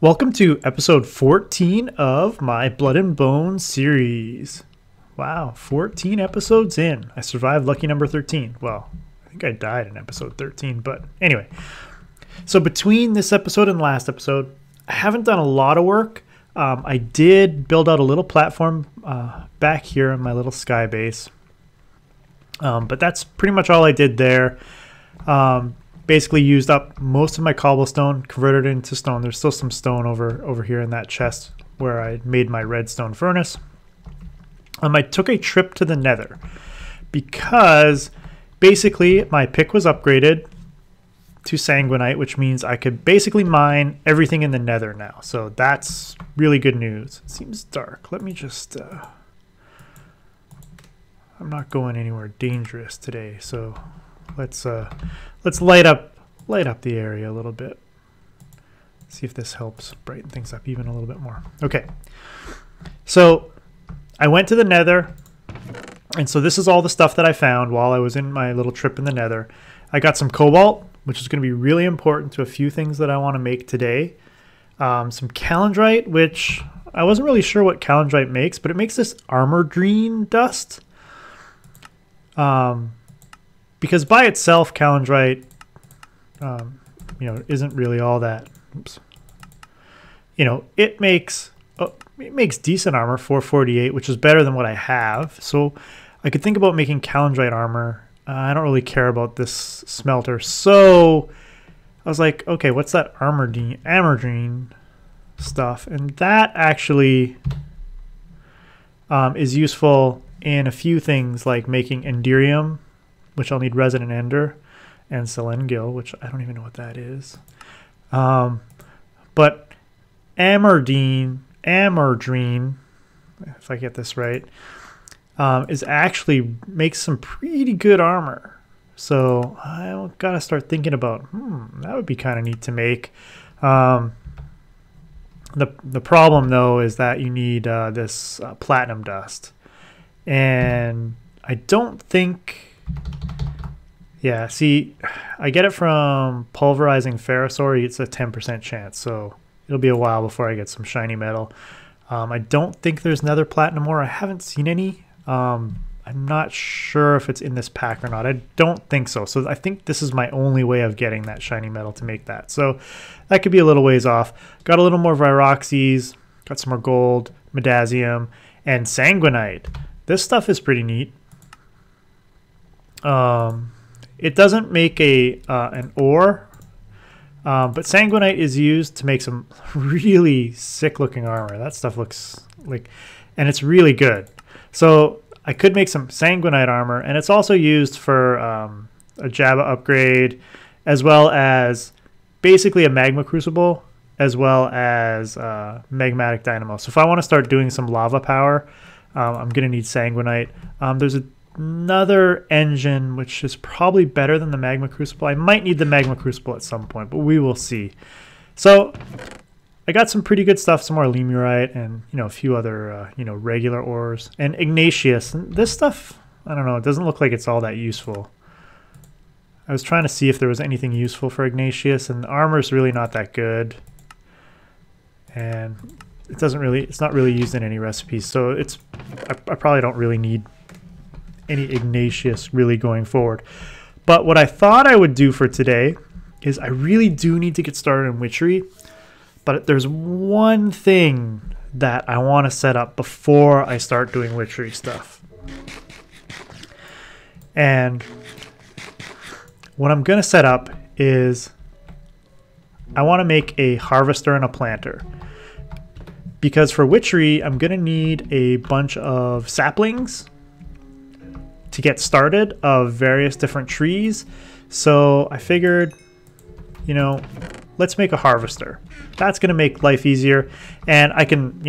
Welcome to episode 14 of my Blood and Bones series. Wow, 14 episodes in. I survived lucky number 13. Well, I think I died in episode 13, but anyway. So between this episode and last episode, I haven't done a lot of work. I did build out a little platform back here in my little sky base. But that's pretty much all I did there. Basically used up most of my cobblestone, converted it into stone. There's still some stone over here in that chest where I made my redstone furnace. I took a trip to the Nether because basically my pick was upgraded to sanguinite, which means I could basically mine everything in the Nether now. So that's really good news. It seems dark. Let me just I'm not going anywhere dangerous today, so let's light up the area a little bit. See if this helps brighten things up even a little bit more. Okay, so I went to the Nether, and so this is all the stuff that I found while I was in my little trip in the Nether. I got some cobalt, which is going to be really important to a few things that I want to make today. Some calandrite, which I wasn't really sure what calandrite makes, but it makes this armor green dust. Because by itself, calandrite, isn't really all that. Oops. It makes decent armor, 448, which is better than what I have. So I could think about making calandrite armor. I don't really care about this smelter, so I was like, okay, what's that armor green stuff? And that actually is useful in a few things, like making enderium, which I'll need resident ender, and selengil, which I don't even know what that is. But amerdine, if I get this right, is actually makes some pretty good armor. So I gotta start thinking about, that would be kind of neat to make. The problem though is that you need this platinum dust, and I don't think. Yeah, see, I get it from pulverizing ferrous ore. It's a 10% chance, so it'll be a while before I get some shiny metal. I don't think there's nether platinum ore. I haven't seen any. I'm not sure if it's in this pack or not. I don't think so. So I think this is my only way of getting that shiny metal to make that. So that could be a little ways off. Got a little more viroxes, got some more gold, medasium, and sanguinite. This stuff is pretty neat. It doesn't make an ore, but sanguinite is used to make some really sick looking armor. That stuff looks like, and it's really good. So I could make some sanguinite armor, and it's also used for a Java upgrade, as well as basically a magma crucible, as well as magmatic dynamo. So if I want to start doing some lava power, I'm going to need sanguinite. There's another engine which is probably better than the magma crucible. I might need the magma crucible at some point, but we will see. So I got some pretty good stuff, some more lemurite, and a few other regular ores, and igneous. And this stuff, I don't know, it doesn't look like it's all that useful. I was trying to see if there was anything useful for igneous, and the armor's really not that good, and it's not really used in any recipes. So I probably don't really need any igneous really going forward. But what I thought I would do for today is I really do need to get started in witchery, but there's one thing that I want to set up before I start doing witchery stuff. And what I'm going to set up is I want to make a harvester and a planter, because for witchery I'm going to need a bunch of saplings to get started of various different trees. So I figured, let's make a harvester. That's going to make life easier, and I can,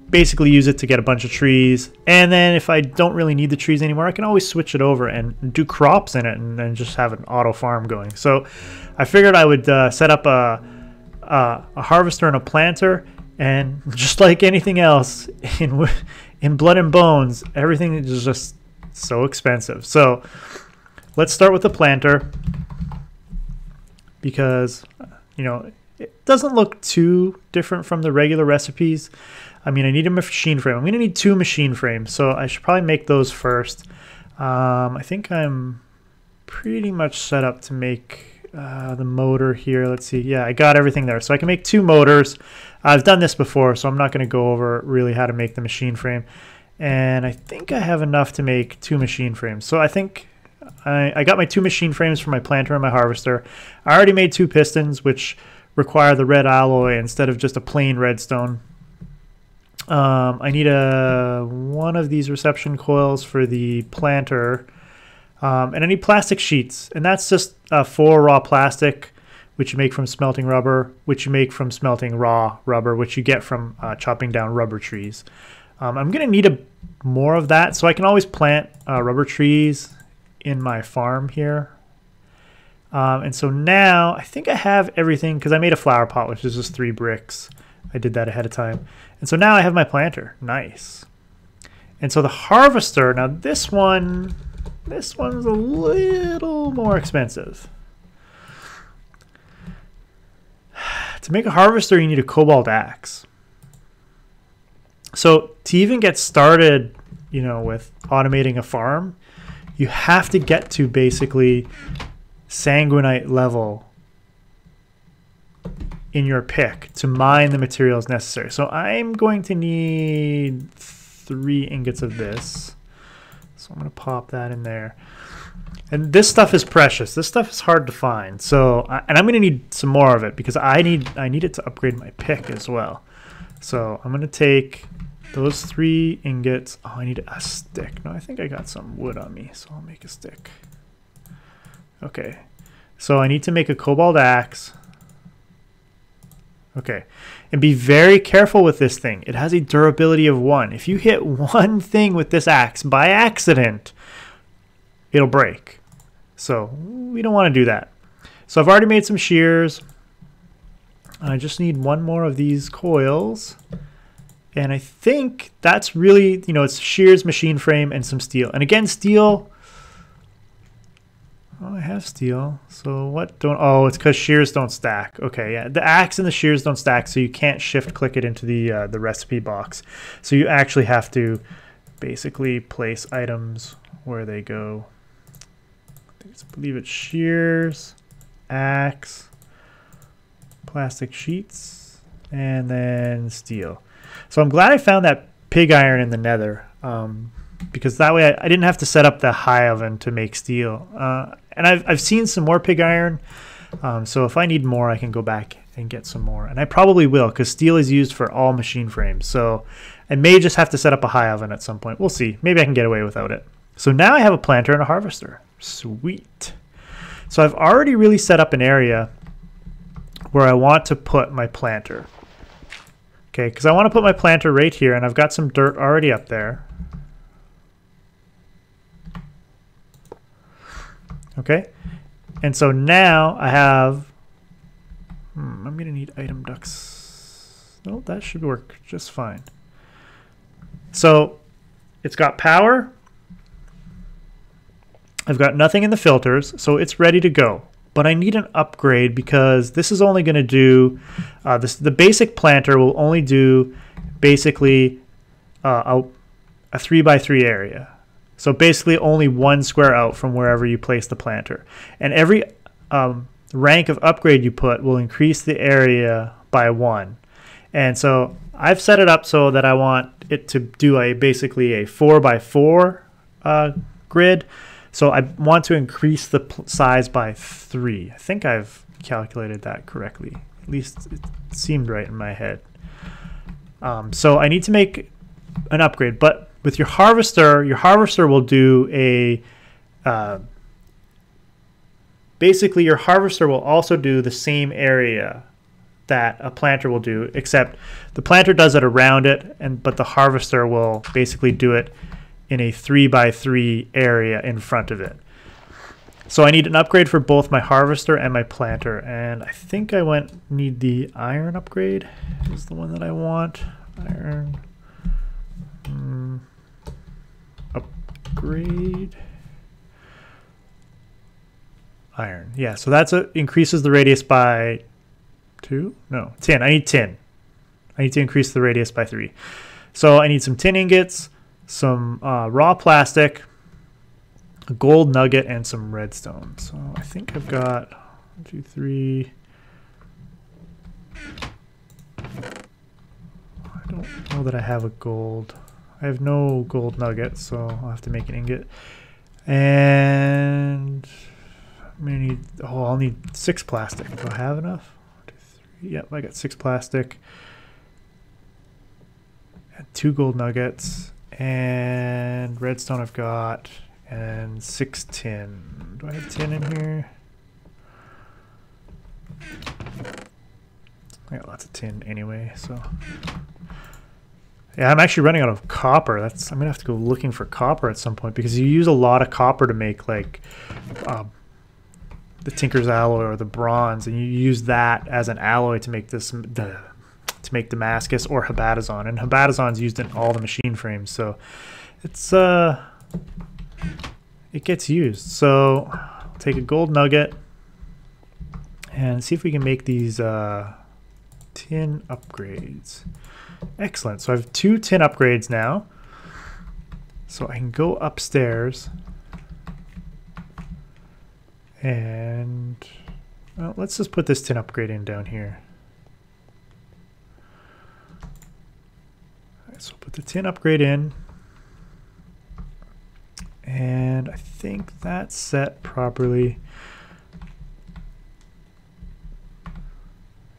basically use it to get a bunch of trees. And then if I don't really need the trees anymore, I can always switch it over and do crops in it, and then just have an auto farm going. So I figured I would set up a harvester and a planter, and just like anything else in Blood and Bones, everything is just so expensive. So let's start with the planter, because It doesn't look too different from the regular recipes. I mean, I need a machine frame. I'm going to need 2 machine frames, so I should probably make those first. I think I'm pretty much set up to make the motor here. Let's see. Yeah, I got everything there. So I can make 2 motors. I've done this before, so I'm not going to go over really how to make the machine frame. And I think I have enough to make 2 machine frames. So I think I got my 2 machine frames for my planter and my harvester. I already made 2 pistons, which require the red alloy instead of just a plain redstone. I need one of these reception coils for the planter. And I need plastic sheets. And that's just 4 raw plastic, which you make from smelting rubber, which you make from smelting raw rubber, which you get from chopping down rubber trees. I'm going to need more of that, so I can always plant rubber trees in my farm here. And so now I think I have everything because I made a flower pot, which is just 3 bricks. I did that ahead of time. And so now I have my planter. Nice. And so the harvester, now this one's a little more expensive. To make a harvester, you need a cobalt axe. So to even get started, you know, with automating a farm, you have to get to basically sanguinite level in your pick to mine the materials necessary. So I'm going to need 3 ingots of this. So I'm going to pop that in there. And this stuff is precious. This stuff is hard to find. So, and I'm going to need some more of it because I need it to upgrade my pick as well. So I'm going to take those 3 ingots. Oh, I need a stick. No, I think I got some wood on me, so I'll make a stick. Okay. So I need to make a cobalt axe. Okay. And be very careful with this thing. It has a durability of 1. If you hit one thing with this axe by accident, it'll break. So we don't want to do that. So I've already made some shears. I just need 1 more of these coils. And I think that's really, you know, it's shears, machine frame, and some steel. And again, steel. Oh, I have steel. So what don't, oh, it's because shears don't stack. Okay, yeah, the axe and the shears don't stack, so you can't shift click it into the recipe box. So you actually have to basically place items where they go. I believe it's shears, axe, plastic sheets, and then steel. So I'm glad I found that pig iron in the Nether, because that way I didn't have to set up the high oven to make steel. And I've seen some more pig iron, so if I need more, I can go back and get some more. And I probably will, because steel is used for all machine frames. So I may just have to set up a high oven at some point. We'll see. Maybe I can get away without it. So now I have a planter and a harvester. Sweet. So I've already really set up an area where I want to put my planter. Okay, because I want to put my planter right here, and I've got some dirt already up there. Okay, and so now I have, I'm going to need item ducts. No, that should work just fine. So it's got power. I've got nothing in the filters, so it's ready to go. But I need an upgrade because this is only going to do, the basic planter will only do basically a 3x3 area. So basically only 1 square out from wherever you place the planter. And every rank of upgrade you put will increase the area by 1. And so I've set it up so that I want it to do basically a 4x4 grid. So I want to increase the size by 3. I think I've calculated that correctly. At least it seemed right in my head. So I need to make an upgrade. But with your harvester will do a... basically, your harvester will also do the same area that a planter will do, except the planter does it around it, but the harvester will basically do it in a 3x3 area in front of it. So I need an upgrade for both my harvester and my planter, and I think I need the iron upgrade is the one that I want. Iron upgrade. Iron, yeah, so that's increases the radius by 2? No, tin. I need tin. I need to increase the radius by 3. So I need some tin ingots, some raw plastic, a gold nugget, and some redstone. So I think I've got 1, 2, 3. I don't know that I have a gold. I have no gold nugget, so I'll have to make an ingot. And I'm gonna need, oh, I'll need 6 plastic. Do I have enough? 1, 2, 3. Yep, I got 6 plastic. And 2 gold nuggets. And redstone I've got. And 6 tin. Do I have tin in here? I got lots of tin anyway, so. Yeah, I'm actually running out of copper. I'm gonna have to go looking for copper at some point because you use a lot of copper to make like the Tinker's alloy or the bronze, and you use that as an alloy to make make Damascus or Habadazon, and Habadazon's used in all the machine frames, so it's it gets used. So I'll take a gold nugget and see if we can make these tin upgrades. Excellent. So I have 2 tin upgrades now. So I can go upstairs and well, let's just put this tin upgrade in down here. All right, so put the tin upgrade in. And I think that's set properly.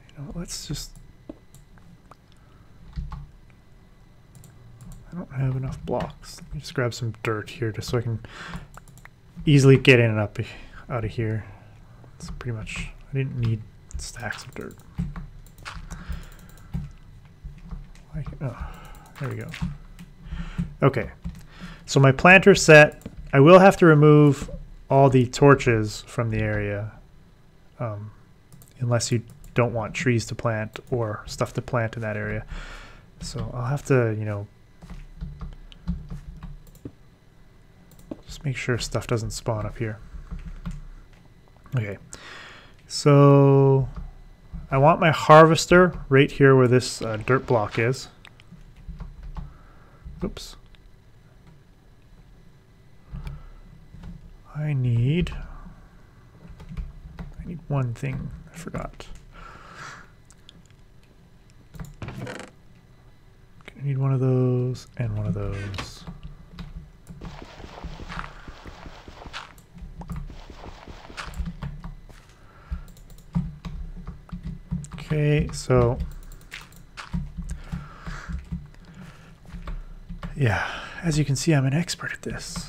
You know, let's just, I don't have enough blocks. Let me just grab some dirt here just so I can easily get in and up out of here. It's pretty much, I didn't need stacks of dirt. Oh, there we go. Okay, so my planter's set. I will have to remove all the torches from the area unless you don't want trees to plant or stuff to plant in that area. So I'll have to, you know, just make sure stuff doesn't spawn up here. Okay, so I want my harvester right here where this dirt block is. Oops. I need one thing I forgot. I need one of those and one of those. Okay, so yeah, as you can see, I'm an expert at this.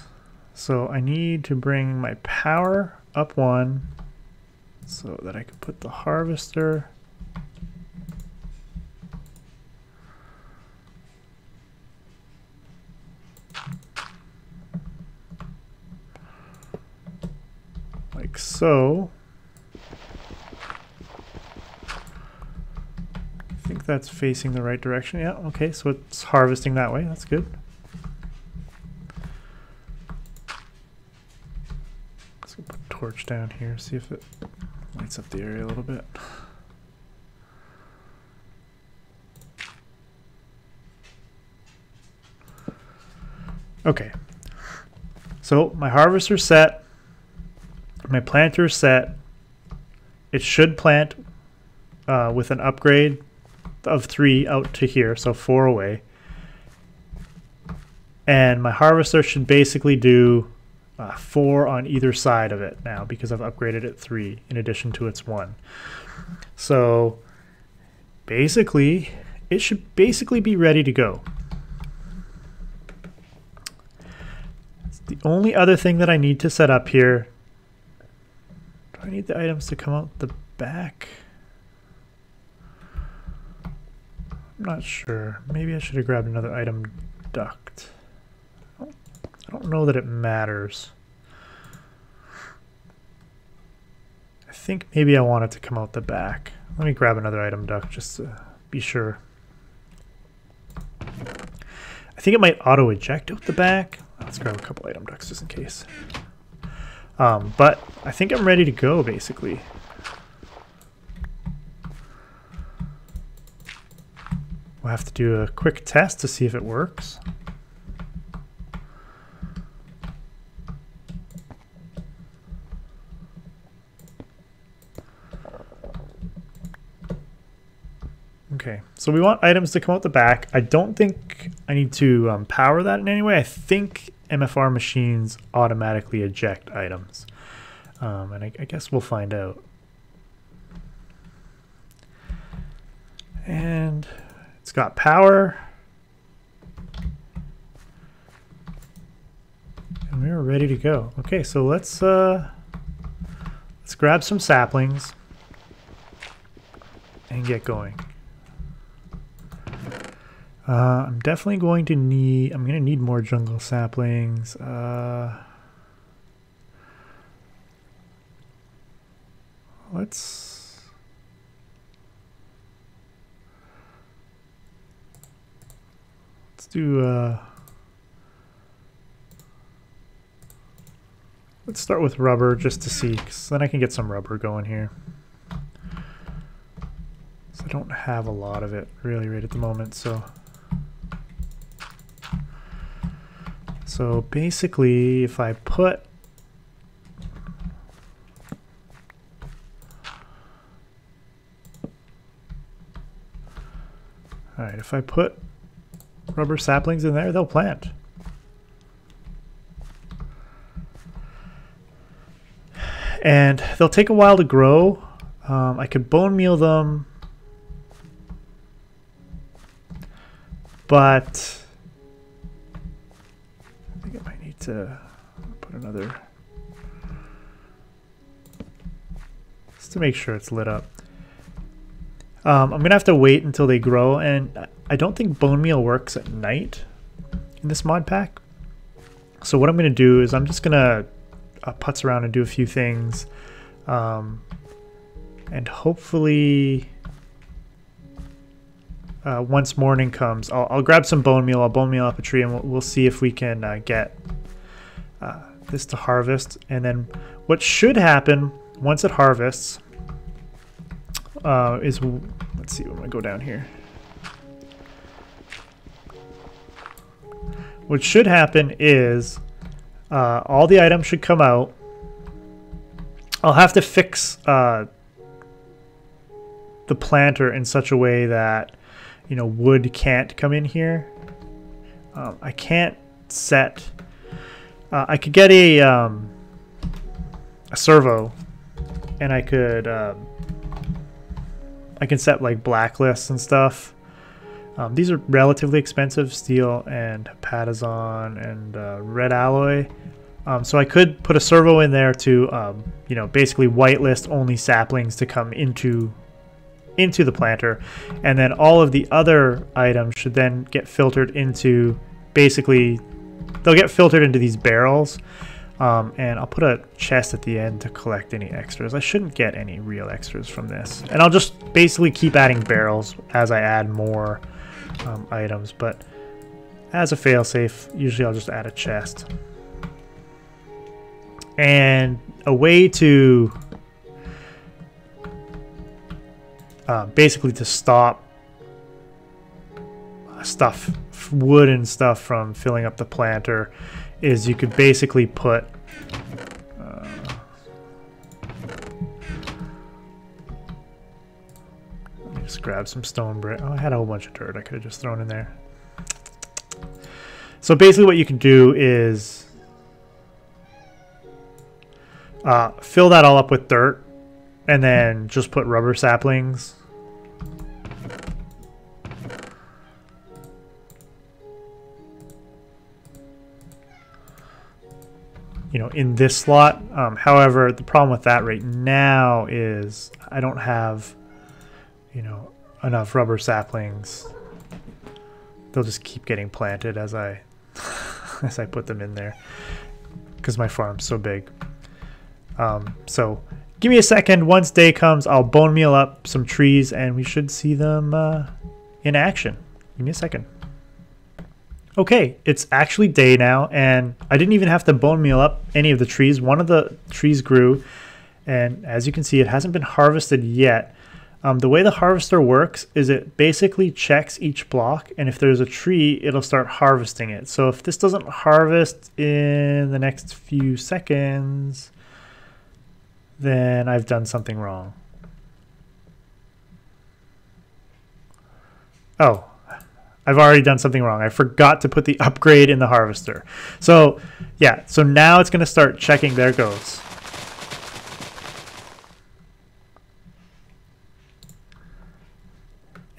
So I need to bring my power up 1 so that I can put the harvester like so. I think that's facing the right direction. Yeah, okay, so it's harvesting that way. That's good. Let's put a torch down here, see if it lights up the area a little bit. Okay, so my harvester's set, my planter's set. It should plant with an upgrade of 3 out to here, so 4 away. And my harvester should basically do 4 on either side of it now because I've upgraded it 3 in addition to its 1. So basically, it should basically be ready to go. The only other thing that I need to set up here, do I need the items to come out the back? I'm not sure. Maybe I should have grabbed another item duct. I don't know that it matters. I think maybe I want it to come out the back. Let me grab another item duct just to be sure. I think it might auto eject out the back. Let's grab a couple item ducts just in case. But I think I'm ready to go basically. We'll have to do a quick test to see if it works. Okay, so we want items to come out the back. I don't think I need to power that in any way. I think MFR machines automatically eject items. And I guess we'll find out. And it's got power. And we're ready to go. Okay, so let's grab some saplings and get going. I'm definitely going to need, I'm going to need more jungle saplings. Let's do, let's start with rubber just to see, because then I can get some rubber going here. So I don't have a lot of it really right at the moment, so basically if I put if I put rubber saplings in there, they'll plant. And they'll take a while to grow. I could bone meal them, but I think I might need to put another, just to make sure it's lit up. I'm going to have to wait until they grow, and I don't think bone meal works at night in this mod pack. So what I'm going to do is I'm just going to putz around and do a few things, and hopefully once morning comes, I'll grab some bone meal, I'll bone meal up a tree, and we'll see if we can get this to harvest. And then what should happen once it harvests is, let's see, I'm gonna go down here. What should happen is all the items should come out. I'll have to fix the planter in such a way that, you know, wood can't come in here. I can't set, I could get a servo, and I can set like blacklists and stuff. These are relatively expensive, steel and Patazon and red alloy. So I could put a servo in there to, you know, basically whitelist only saplings to come into the planter, and then all of the other items should then get filtered into, basically, they'll get filtered into these barrels. And I'll put a chest at the end to collect any extras. I shouldn't get any real extras from this. And I'll just basically keep adding barrels as I add more items. But as a failsafe, usually I'll just add a chest. And a way to basically to stop wood and stuff from filling up the planter is you could basically put let me just grab some stone brick. Oh, I had a whole bunch of dirt I could have just thrown in there. So basically what you can do is fill that all up with dirt and then just put rubber saplings. You know, in this slot. However, the problem with that right now is I don't have, you know, enough rubber saplings. They'll just keep getting planted as I as I put them in there because my farm's so big. So give me a second. Once day comes, I'll bone meal up some trees and we should see them in action. Give me a second. Okay, it's actually day now, and I didn't even have to bone meal up any of the trees. One of the trees grew, and as you can see, it hasn't been harvested yet. The way the harvester works is it basically checks each block, and if there's a tree, it'll start harvesting it. So if this doesn't harvest in the next few seconds, then I've done something wrong. Oh, I've already done something wrong. I forgot to put the upgrade in the harvester. So yeah, so now it's going to start checking. There it goes.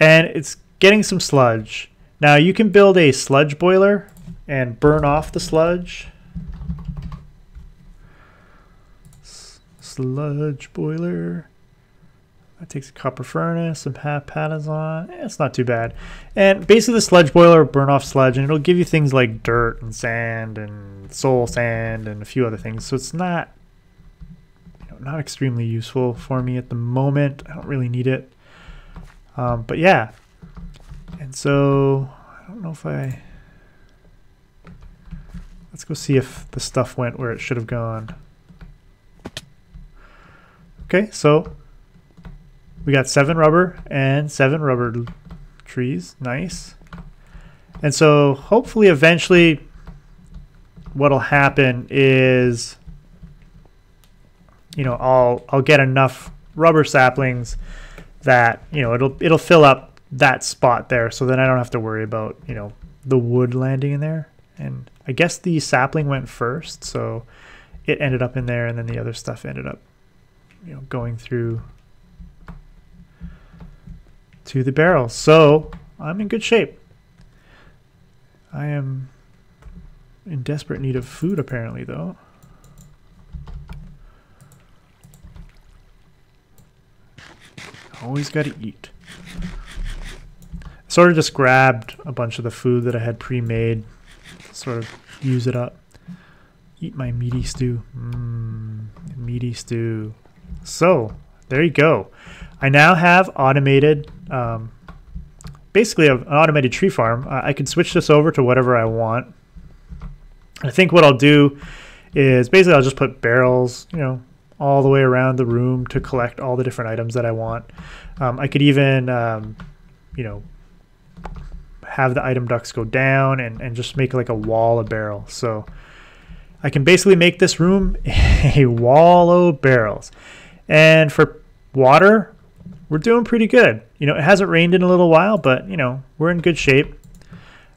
And it's getting some sludge. Now you can build a sludge boiler and burn off the sludge. Sludge boiler. That takes a copper furnace, some patterns on. It's not too bad. And basically the sludge boiler will burn off sludge, and it'll give you things like dirt and sand and soul sand and a few other things. So it's not, not extremely useful for me at the moment. I don't really need it. But yeah. And so I don't know if let's go see if the stuff went where it should have gone. Okay, so we got 7 rubber and 7 rubber trees. Nice. And so hopefully eventually what'll happen is, I'll get enough rubber saplings that, it'll fill up that spot there. So then I don't have to worry about, the wood landing in there. And I guess the sapling went first, so it ended up in there, and then the other stuff ended up, going through to the barrel. So I'm in good shape. I am in desperate need of food apparently though. Always got to eat. Sort of just grabbed a bunch of the food that I had pre-made, sort of use it up. Eat my meaty stew. Meaty stew. So there you go. I now have automated, basically an automated tree farm. I can switch this over to whatever I want. I think what I'll do is basically I'll just put barrels, all the way around the room to collect all the different items that I want. I could even, have the item ducts go down and just make like a wall of barrels. So I can basically make this room a wall of barrels. And for water, we're doing pretty good. It hasn't rained in a little while, but we're in good shape.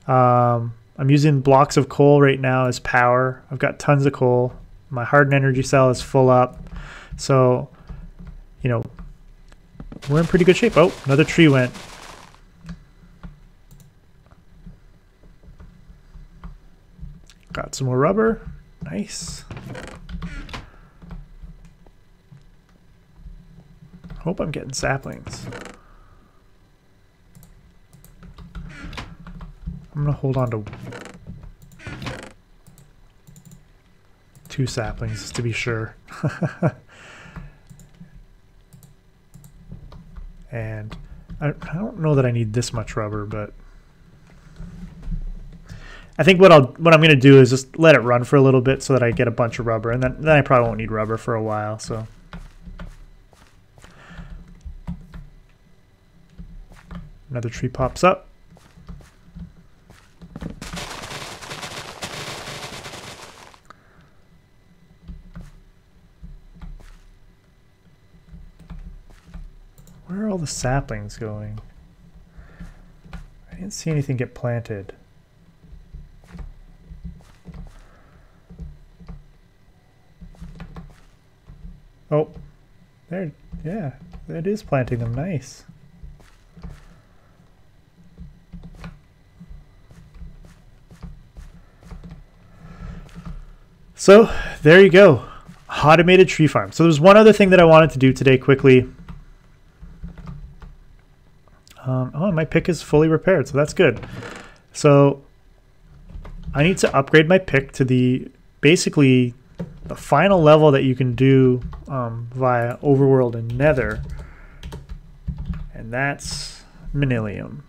I'm using blocks of coal right now as power. I've got tons of coal. My hardened energy cell is full up. So, we're in pretty good shape. Oh, another tree went. Got some more rubber. Nice. Hope I'm getting saplings. I'm gonna hold on to 2 saplings just to be sure. And I don't know that I need this much rubber, but I think what I'm gonna do is just let it run for a little bit so that I get a bunch of rubber, and then I probably won't need rubber for a while. So. Another tree pops up. Where are all the saplings going? I didn't see anything get planted. Oh, there, yeah, it is planting them. Nice. So there you go, automated tree farm. So there's one other thing that I wanted to do today quickly. Oh, my pick is fully repaired, so that's good. So I need to upgrade my pick to basically the final level that you can do via Overworld and Nether, and that's Manilium.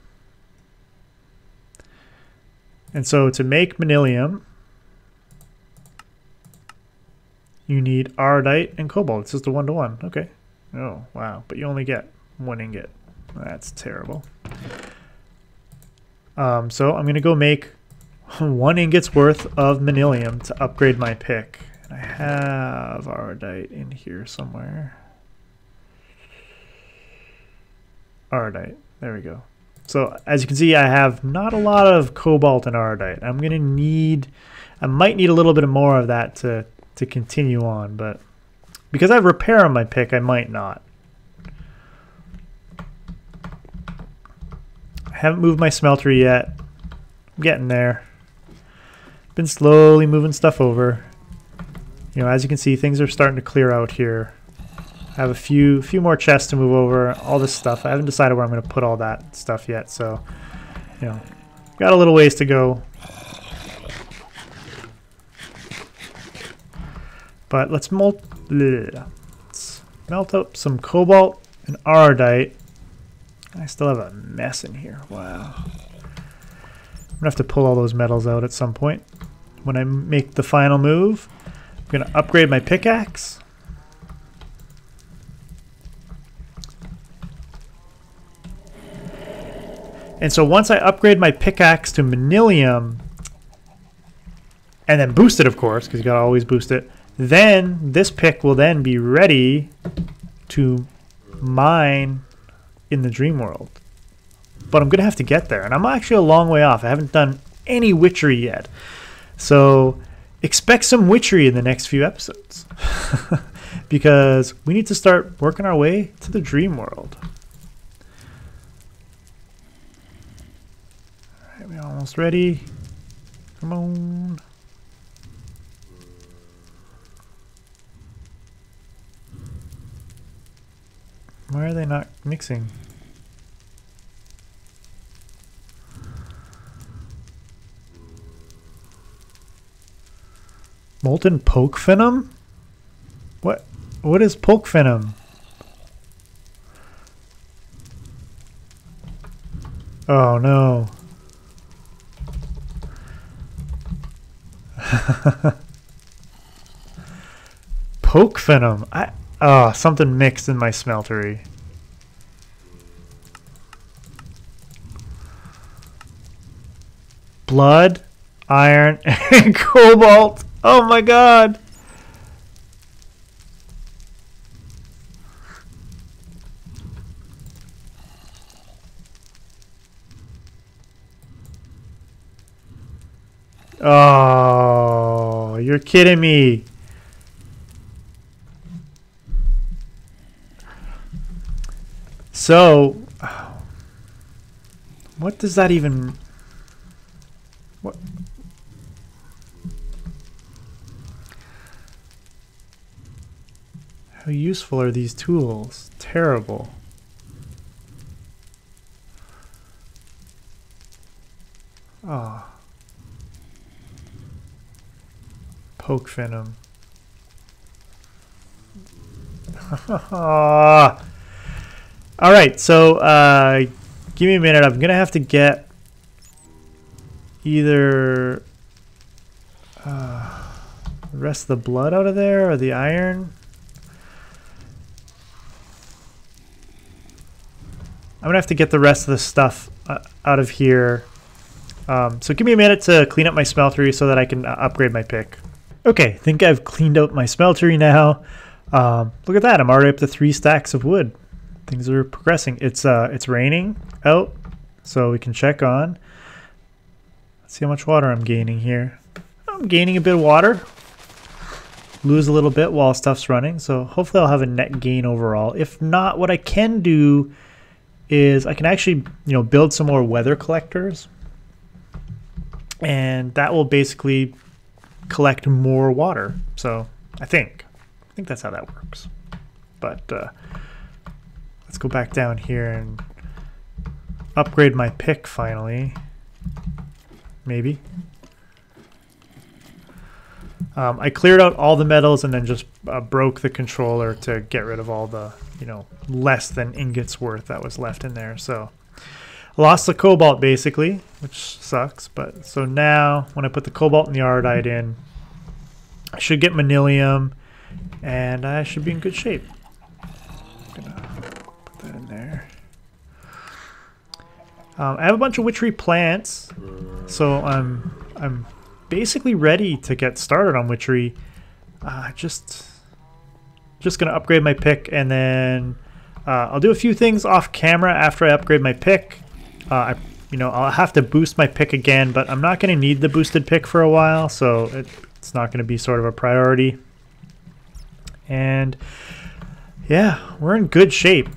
And so to make Manilium, you need Ardite and Cobalt. It's just a 1-to-1. Okay. Oh, wow. But you only get 1 ingot. That's terrible. So I'm going to go make 1 ingot's worth of manilium to upgrade my pick. And I have Aridite in here somewhere. Aridite. There we go. So as you can see, I have not a lot of cobalt and Aridite. I'm going to need... I might need a little bit more of that to continue on, but because I have repair on my pick, I might not. I haven't moved my smelter yet. I'm getting there. Been slowly moving stuff over. You know, as you can see, things are starting to clear out here. I have a few more chests to move over, all this stuff. I haven't decided where I'm going to put all that stuff yet, so, you know, got a little ways to go. But let's melt up some cobalt and Aridite. I still have a mess in here. Wow. I'm going to have to pull all those metals out at some point. When I make the final move, I'm going to upgrade my pickaxe. And so once I upgrade my pickaxe to manilium, and then boost it, of course, because you got to always boost it, then this pick will then be ready to mine in the dream world. But I'm going to have to get there, and I'm actually a long way off. I haven't done any witchery yet. So expect some witchery in the next few episodes. Because we need to start working our way to the dream world. Alright, we're almost ready. Come on. Why are they not mixing? Molten poke venom? What is poke venom? Oh no. Poke venom. Oh, something mixed in my smeltery. Blood, iron, and cobalt. Oh my god. Oh, you're kidding me. So, what does that even... What? How useful are these tools? Terrible. Ah. Oh. Poke venom. Alright, so give me a minute. I'm going to have to get either the rest of the blood out of there or the iron. I'm going to have to get the rest of the stuff out of here. So give me a minute to clean up my smeltery so that I can upgrade my pick. Okay, I think I've cleaned out my smeltery now. Look at that. I'm already up to 3 stacks of wood. Things are progressing. It's raining out, so we can check on. Let's see how much water I'm gaining here. I'm gaining a bit of water. Lose a little bit while stuff's running, so hopefully I'll have a net gain overall. If not, what I can do is I can actually, build some more weather collectors, and that will basically collect more water. So I think that's how that works. But let's go back down here and upgrade my pick finally. Maybe. I cleared out all the metals and then just broke the controller to get rid of all the, less than ingots worth that was left in there. So I lost the cobalt basically, which sucks. But so now when I put the cobalt and the Aridite in, I should get manilium and I should be in good shape. I'm gonna put that in there. I have a bunch of witchery plants, so I'm basically ready to get started on witchery. Just gonna upgrade my pick, and then I'll do a few things off camera after I upgrade my pick. I'll have to boost my pick again, but I'm not gonna need the boosted pick for a while, so it's not gonna be sort of a priority. And yeah, we're in good shape.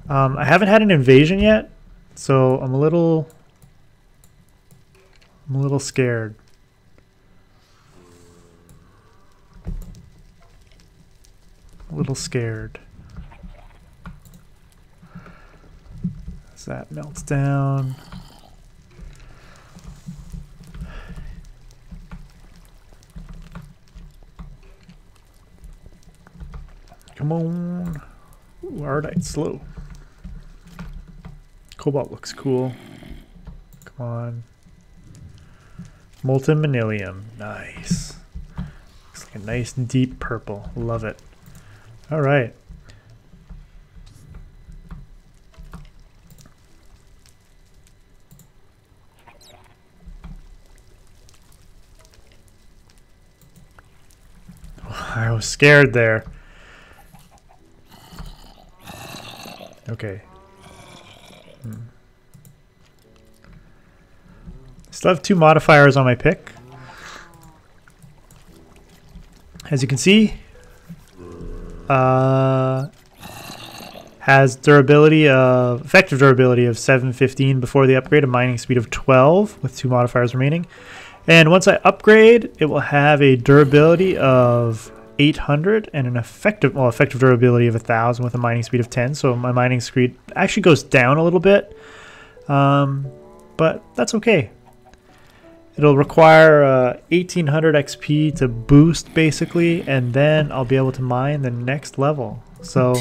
I haven't had an invasion yet, so I'm a little scared. As that melts down. Come on. Ooh, Ardite's slow. Cobalt looks cool. Come on. Molten Manilium. Nice. Looks like a nice deep purple. Love it. All right. I was scared there. Okay. Still have 2 modifiers on my pick. As you can see, has effective durability of 715 before the upgrade, a mining speed of 12 with 2 modifiers remaining. And once I upgrade, it will have a durability of 800 and an effective durability of 1000 with a mining speed of 10. So my mining speed actually goes down a little bit, but that's okay. It'll require 1800 XP to boost basically, and then I'll be able to mine the next level. So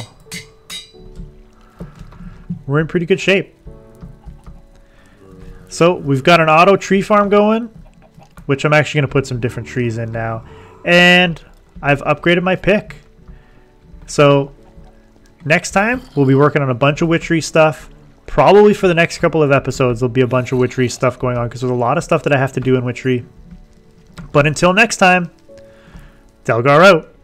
we're in pretty good shape. So we've got an auto tree farm going, which I'm actually going to put some different trees in now. And I've upgraded my pick. So next time we'll be working on a bunch of witchery stuff. Probably for the next couple of episodes there'll be a bunch of witchery stuff going on because there's a lot of stuff that I have to do in witchery. But until next time, Delgar out.